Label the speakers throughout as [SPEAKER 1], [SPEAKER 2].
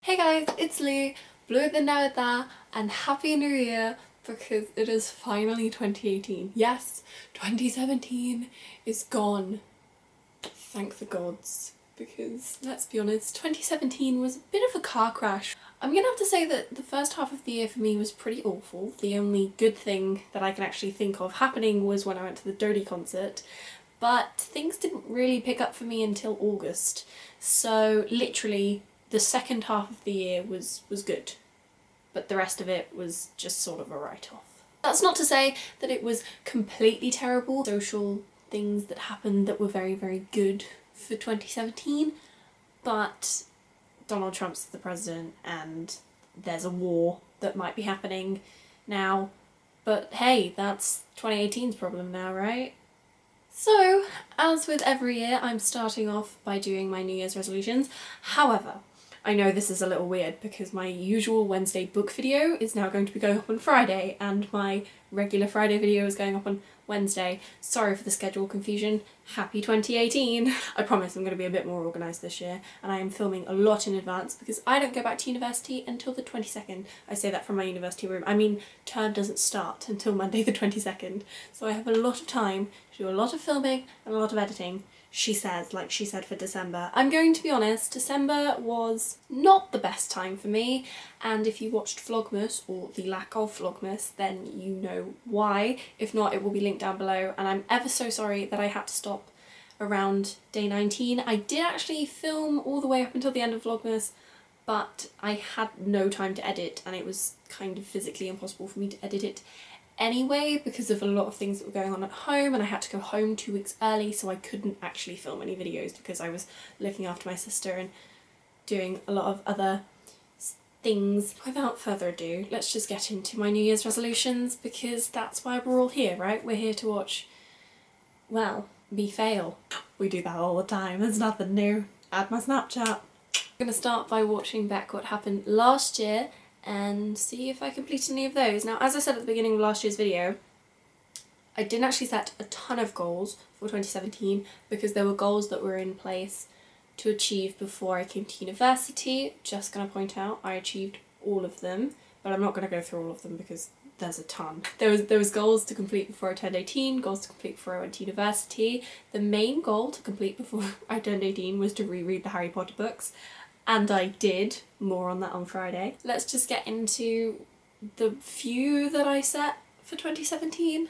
[SPEAKER 1] Hey guys, it's Lee, blwyddyn newydd dda, and Happy New Year because it is finally 2018. Yes, 2017 is gone. Thank the gods. Because, let's be honest, 2017 was a bit of a car crash. I'm gonna have to say that the first half of the year for me was pretty awful. The only good thing that I can actually think of happening was when I went to the Dodie concert, but things didn't really pick up for me until August. So literally the second half of the year was good, but the rest of it was just sort of a write-off. That's not to say that it was completely terrible. Social things that happened that were very, very good for 2017, but Donald Trump's the president and there's a war that might be happening now, but hey, that's 2018's problem now, right? So, as with every year, I'm starting off by doing my New Year's resolutions. However, I know this is a little weird because my usual Wednesday book video is now going to be going up on Friday and my regular Friday video is going up on Wednesday. Sorry for the schedule confusion. Happy 2018! I promise I'm going to be a bit more organised this year, and I am filming a lot in advance because I don't go back to university until the 22nd. I say that from my university room. I mean, term doesn't start until Monday the 22nd, so I have a lot of time to do a lot of filming and a lot of editing. She says, like she said for December. I'm going to be honest, December was not the best time for me, and if you watched Vlogmas, or the lack of Vlogmas, then you know why. If not, it will be linked down below, and I'm ever so sorry that I had to stop around day 19. I did actually film all the way up until the end of Vlogmas, but I had no time to edit, and it was kind of physically impossible for me to edit it anyway because of a lot of things that were going on at home, and I had to go home 2 weeks early, so I couldn't actually film any videos because I was looking after my sister and doing a lot of other things. Without further ado, let's just get into my New Year's resolutions because that's why we're all here, right? We're here to watch, well, me fail. We do that all the time, there's nothing new. Add my Snapchat. I'm gonna start by watching back what happened last year and see if I complete any of those. Now, as I said at the beginning of last year's video, I didn't actually set a ton of goals for 2017 because there were goals that were in place to achieve before I came to university. Just gonna point out, I achieved all of them, but I'm not gonna go through all of them because there's a ton. There was goals to complete before I turned 18, goals to complete before I went to university. The main goal to complete before I turned 18 was to reread the Harry Potter books. And I did. More on that on Friday. Let's just get into the few that I set for 2017.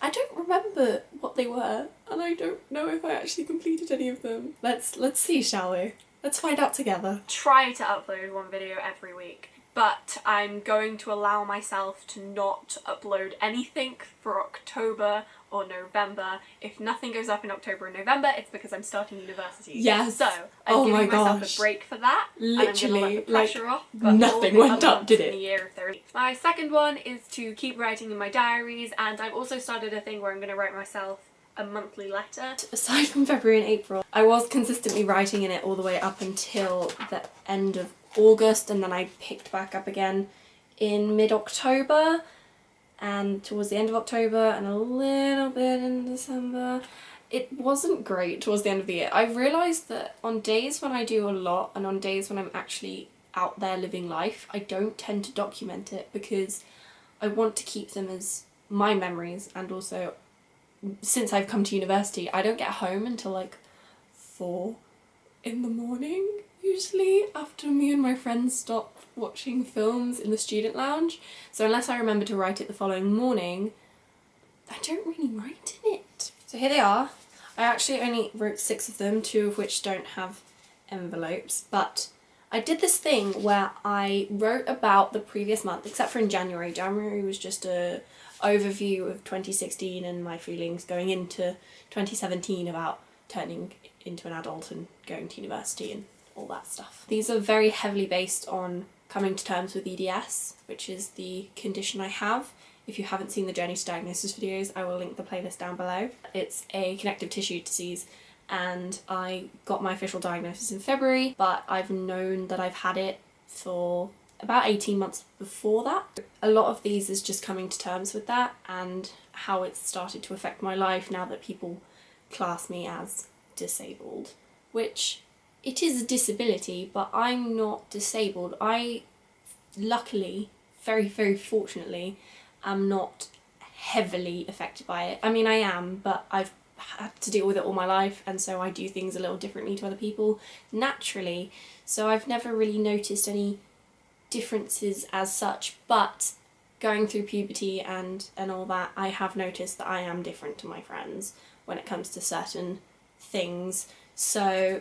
[SPEAKER 1] I don't remember what they were, and I don't know if I actually completed any of them. Let's see, shall we? Let's find out together.
[SPEAKER 2] Try to upload one video every week, but I'm going to allow myself to not upload anything for October or November. If nothing goes up in October and November, it's because I'm starting university.
[SPEAKER 1] Yes.
[SPEAKER 2] So I'm giving myself a break for that.
[SPEAKER 1] Literally,
[SPEAKER 2] and I'm gonna let the pressure off. But
[SPEAKER 1] nothing went up, did it?
[SPEAKER 2] In the year if there is. My second one is to keep writing in my diaries, and I've also started a thing where I'm going to write myself a monthly letter.
[SPEAKER 1] Aside from February and April, I was consistently writing in it all the way up until the end of August, and then I picked back up again in mid-October and towards the end of October and a little bit in December. It wasn't great towards the end of the year. I realised that on days when I do a lot and on days when I'm actually out there living life, I don't tend to document it because I want to keep them as my memories, and also since I've come to university, I don't get home until like 4 in the morning. Usually after me and my friends stop watching films in the student lounge. So unless I remember to write it the following morning, I don't really write in it. So here they are. I actually only wrote 6 of them, 2 of which don't have envelopes, but I did this thing where I wrote about the previous month, except for in January. January was just a overview of 2016 and my feelings going into 2017 about turning into an adult and going to university and all that stuff. These are very heavily based on coming to terms with EDS, which is the condition I have. If you haven't seen the Journey to Diagnosis videos, I will link the playlist down below. It's a connective tissue disease, and I got my official diagnosis in February, but I've known that I've had it for about 18 months before that. A lot of these is just coming to terms with that and how it's started to affect my life now that people class me as disabled, which
[SPEAKER 3] it is a disability, but I'm not disabled. I, luckily, very, very fortunately, am not heavily affected by it. I mean, I am, but I've had to deal with it all my life, and so I do things a little differently to other people naturally, so I've never really noticed any differences as such, but going through puberty and all that, I have noticed that I am different to my friends when it comes to certain things, so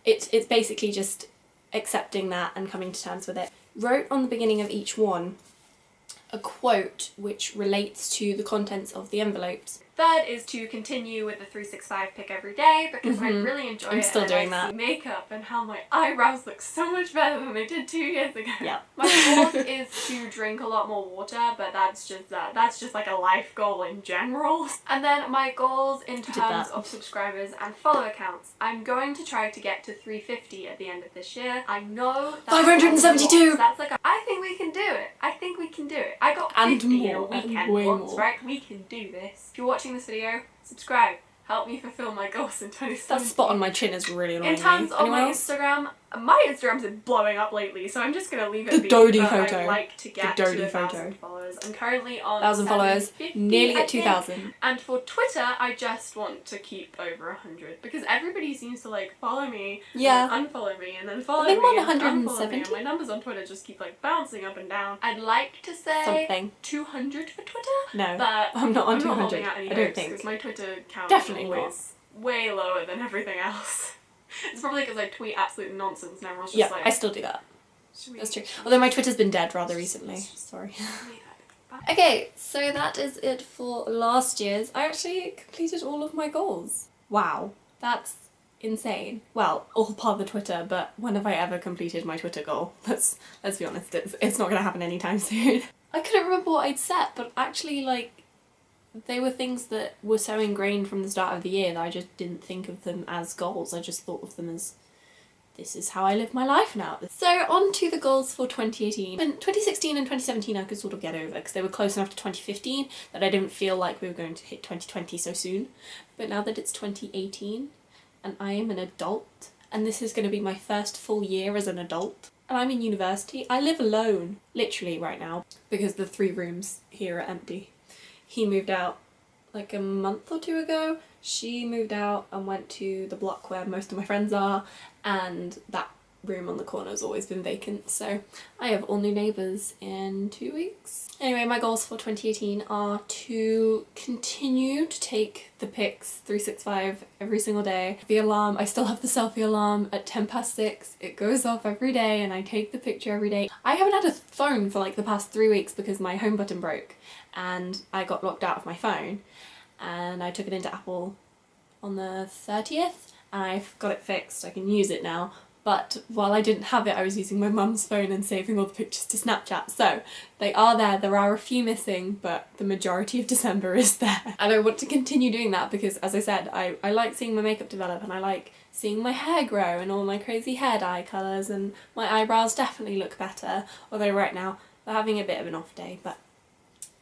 [SPEAKER 3] it's basically just accepting that and coming to terms with it. Wrote on the beginning of each one a quote which relates to the contents of the envelopes.
[SPEAKER 2] Third is to continue with the 365 pick every day because I really enjoy it.
[SPEAKER 3] I'm still doing that.
[SPEAKER 2] Makeup and how my eyebrows look so much better than they did 2 years ago.
[SPEAKER 3] Yeah.
[SPEAKER 2] My fourth is to drink a lot more water, but that's just like a life goal in general. And then my goals in terms of subscribers and follower counts. I'm going to try to get to 350 at the end of this year. I know that's
[SPEAKER 3] 572!
[SPEAKER 2] That's like I think we can do it. I think we can do it. I got 50 in a weekend once, right? We can do this. If you're watching this video, subscribe. Help me fulfill my goals in 2017.
[SPEAKER 3] That spot on my chin is really annoying.
[SPEAKER 2] In terms of my Instagram's been blowing up lately, so I'm just going to leave it
[SPEAKER 3] The
[SPEAKER 2] be.
[SPEAKER 3] Dodie
[SPEAKER 2] But
[SPEAKER 3] photo.
[SPEAKER 2] I'd like to get
[SPEAKER 3] The Dodie
[SPEAKER 2] to
[SPEAKER 3] photo.
[SPEAKER 2] 1,000 followers. I'm currently on
[SPEAKER 3] 1,000 followers,
[SPEAKER 2] 750,
[SPEAKER 3] nearly
[SPEAKER 2] I
[SPEAKER 3] at
[SPEAKER 2] think.
[SPEAKER 3] 2,000.
[SPEAKER 2] And for Twitter, I just want to keep over 100 because everybody seems to like follow me,
[SPEAKER 3] Yeah.
[SPEAKER 2] and then unfollow me, and then follow
[SPEAKER 3] I think
[SPEAKER 2] me,
[SPEAKER 3] I'm on
[SPEAKER 2] and unfollow me,
[SPEAKER 3] 170.
[SPEAKER 2] and my numbers on Twitter just keep like bouncing up and down. I'd like to say
[SPEAKER 3] Something.
[SPEAKER 2] 200 for Twitter.
[SPEAKER 3] No,
[SPEAKER 2] But
[SPEAKER 3] I'm not on
[SPEAKER 2] I'm
[SPEAKER 3] 200.
[SPEAKER 2] not holding out any
[SPEAKER 3] I don't
[SPEAKER 2] hopes
[SPEAKER 3] think.
[SPEAKER 2] because my Twitter count
[SPEAKER 3] Definitely
[SPEAKER 2] is always way lower than everything else. It's probably because I tweet absolute nonsense and everyone's just
[SPEAKER 3] Yeah,
[SPEAKER 2] like...
[SPEAKER 3] I still do that.
[SPEAKER 2] "Should we-
[SPEAKER 3] That's true. Although my Twitter's been dead rather recently. Sorry. Okay, so that is it for last year's. I actually completed all of my goals. Wow, that's insane. Well, all part of the Twitter, but when have I ever completed my Twitter goal? Let's be honest, it's not gonna happen anytime soon. I couldn't remember what I'd set, but actually, like, they were things that were so ingrained from the start of the year that I just didn't think of them as goals. I just thought of them as, this is how I live my life now. So on to the goals for 2018. In 2016 and 2017 I could sort of get over because they were close enough to 2015 that I didn't feel like we were going to hit 2020 so soon. But now that it's 2018 and I am an adult and this is going to be my first full year as an adult and I'm in university, I live alone, literally right now, because the 3 rooms here are empty. He moved out like a month or 2 ago. She moved out and went to the block where most of my friends are, and that room on the corner has always been vacant, so I have all new neighbours in 2 weeks. Anyway, my goals for 2018 are to continue to take the pics 365 every single day. The alarm, I still have the selfie alarm at 6:10. It goes off every day and I take the picture every day. I haven't had a phone for like the past 3 weeks because my home button broke and I got locked out of my phone, and I took it into Apple on the 30th and I've got it fixed. I can use it now. But while I didn't have it, I was using my mum's phone and saving all the pictures to Snapchat. So they are there. There are a few missing, but the majority of December is there. And I want to continue doing that because, as I said, I like seeing my makeup develop and I like seeing my hair grow and all my crazy hair dye colours, and my eyebrows definitely look better. Although right now they're having a bit of an off day, but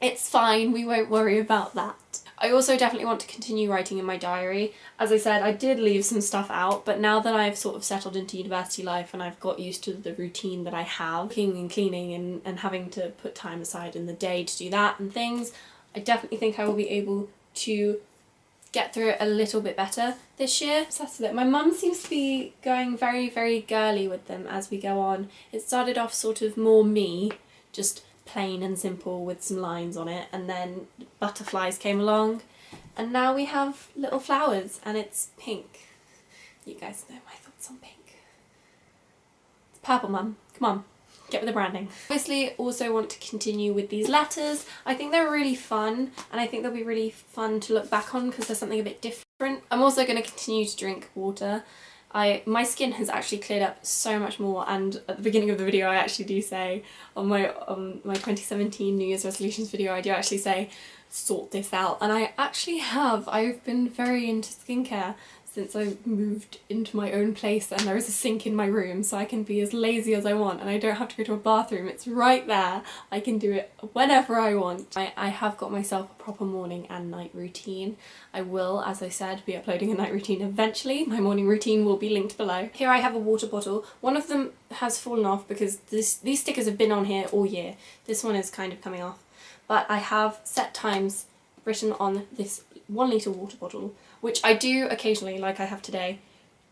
[SPEAKER 3] it's fine. We won't worry about that. I also definitely want to continue writing in my diary. As I said, I did leave some stuff out, but now that I've sort of settled into university life and I've got used to the routine that I have, cooking and cleaning and having to put time aside in the day to do that and things, I definitely think I will be able to get through it a little bit better this year. Obsessed with it. My mum seems to be going very, very girly with them as we go on. It started off sort of more me, just plain and simple with some lines on it, and then butterflies came along and now we have little flowers and it's pink. You guys know my thoughts on pink. It's purple, mum. Come on, get with the branding. Obviously also want to continue with these letters. I think they're really fun and I think they'll be really fun to look back on because there's something a bit different. I'm also going to continue to drink water. My skin has actually cleared up so much more, and at the beginning of the video I actually do say, on my 2017 New Year's resolutions video, I do actually say, sort this out, and I actually have. I've been very into skincare,
[SPEAKER 1] since I moved into my own place and there is a sink in my room, so I can be as lazy as I want and I don't have to go to a bathroom. It's right there. I can do it whenever I want. I have got myself a proper morning and night routine. I will, as I said, be uploading a night routine eventually. My morning routine will be linked below. Here I have a water bottle. One of them has fallen off because these stickers have been on here all year. This one is kind of coming off. But I have set times written on this 1 litre water bottle, which I do occasionally, like I have today,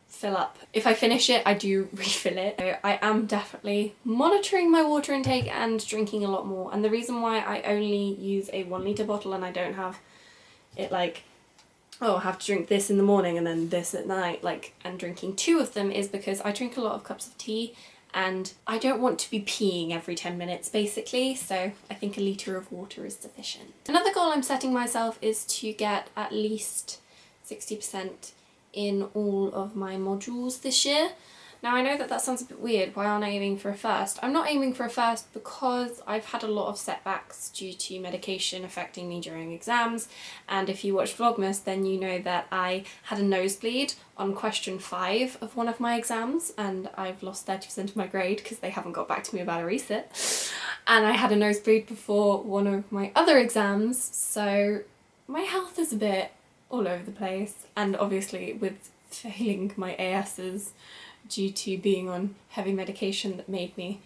[SPEAKER 1] fill up. If I finish it, I do refill it. So I am definitely monitoring my water intake and drinking a lot more. And the reason why I only use a 1 litre bottle and I don't have it like, oh, I have to drink this in the morning and then this at night, like, and drinking 2 of them is because I drink a lot of cups of tea and I don't want to be peeing every 10 minutes basically, so I think a litre of water is sufficient. Another goal I'm setting myself is to get at least 60% in all of my modules this year. Now I know that sounds a bit weird, why aren't I aiming for a first? I'm not aiming for a first because I've had a lot of setbacks due to medication affecting me during exams, and if you watch Vlogmas then you know that I had a nosebleed on question 5 of one of my exams and I've lost 30% of my grade because they haven't got back to me about a resit. And I had a nosebleed before one of my other exams, so my health is a bit all over the place, and obviously with failing my ASs due to being on heavy medication that made me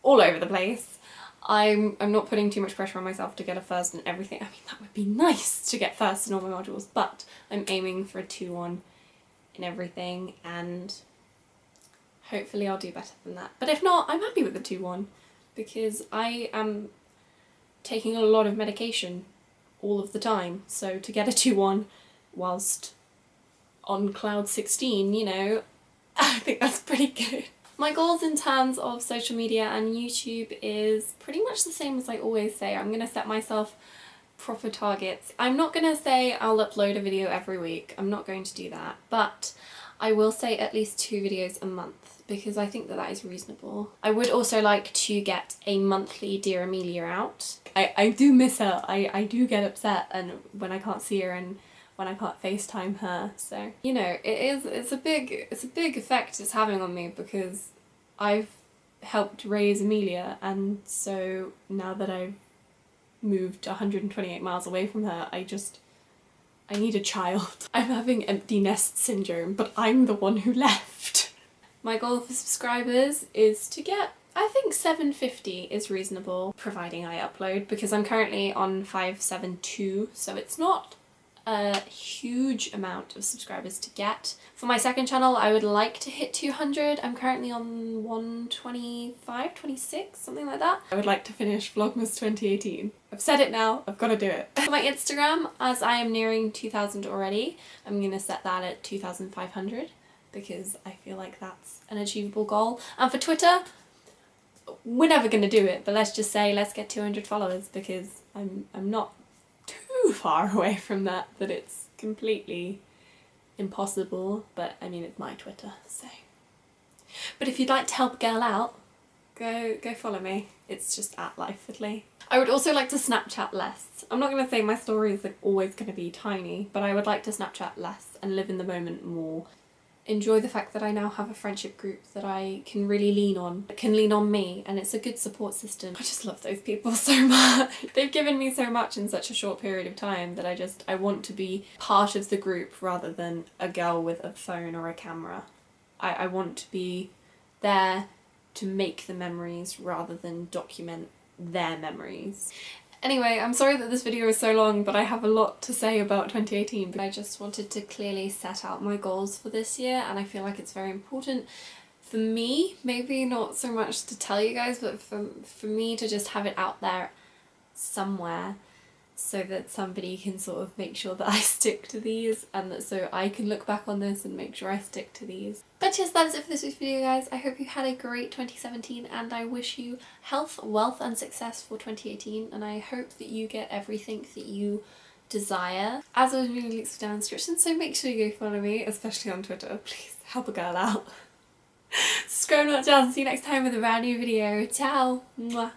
[SPEAKER 1] all over the place, I'm not putting too much pressure on myself to get a first in everything. I mean, that would be nice to get first in all my modules, but I'm aiming for a 2-1 in everything and hopefully I'll do better than that. But if not, I'm happy with the 2-1 because I am taking a lot of medication all of the time, so to get a 2-1 whilst on cloud 16, you know, I think that's pretty good. My goals in terms of social media and YouTube is pretty much the same as I always say. I'm going to set myself proper targets. I'm not going to say I'll upload a video every week. I'm not going to do that. But I will say at least 2 videos a month because I think that is reasonable. I would also like to get a monthly Dear Amelia out. I do miss her. I do get upset and when I can't see her and when I can't FaceTime her, so you know, it's a big effect it's having on me because I've helped raise Amelia, and so now that I've moved 128 miles away from her, I need a child. I'm having empty nest syndrome, but I'm the one who left. My goal for subscribers is to get, I think 750 is reasonable, providing I upload, because I'm currently on 572, so it's not a huge amount of subscribers to get. For my second channel I would like to hit 200. I'm currently on 125, 26, something like that. I would like to finish Vlogmas 2018. I've said it now, I've got to do it. For my Instagram, as I am nearing 2,000 already, I'm going to set that at 2,500 because I feel like that's an achievable goal. And for Twitter, we're never going to do it, but let's just say let's get 200 followers because I'm not too far away from that it's completely impossible, but I mean it's my Twitter, so. But if you'd like to help a girl out, go follow me. It's just at LifeWithLeigh. I would also like to Snapchat less. I'm not going to say my stories are always going to be tiny, but I would like to Snapchat less and live in the moment more. Enjoy the fact that I now have a friendship group that I can really lean on, that can lean on me, and it's a good support system. I just love those people so much. They've given me so much in such a short period of time that I want to be part of the group rather than a girl with a phone or a camera. I want to be there to make the memories rather than document their memories. Anyway, I'm sorry that this video is so long, but I have a lot to say about 2018. But I just wanted to clearly set out my goals for this year, and I feel like it's very important for me, maybe not so much to tell you guys, but for me to just have it out there somewhere so that somebody can sort of make sure that I stick to these, and that so I can look back on this and make sure I stick to these. But yes, that is it for this week's video, guys. I hope you had a great 2017 and I wish you health, wealth and success for 2018, and I hope that you get everything that you desire. As always, leave links down in the description, so make sure you go follow me, especially on Twitter. Please help a girl out. Subscribe, not jazz, and see you next time with a brand new video. Ciao! Mwah.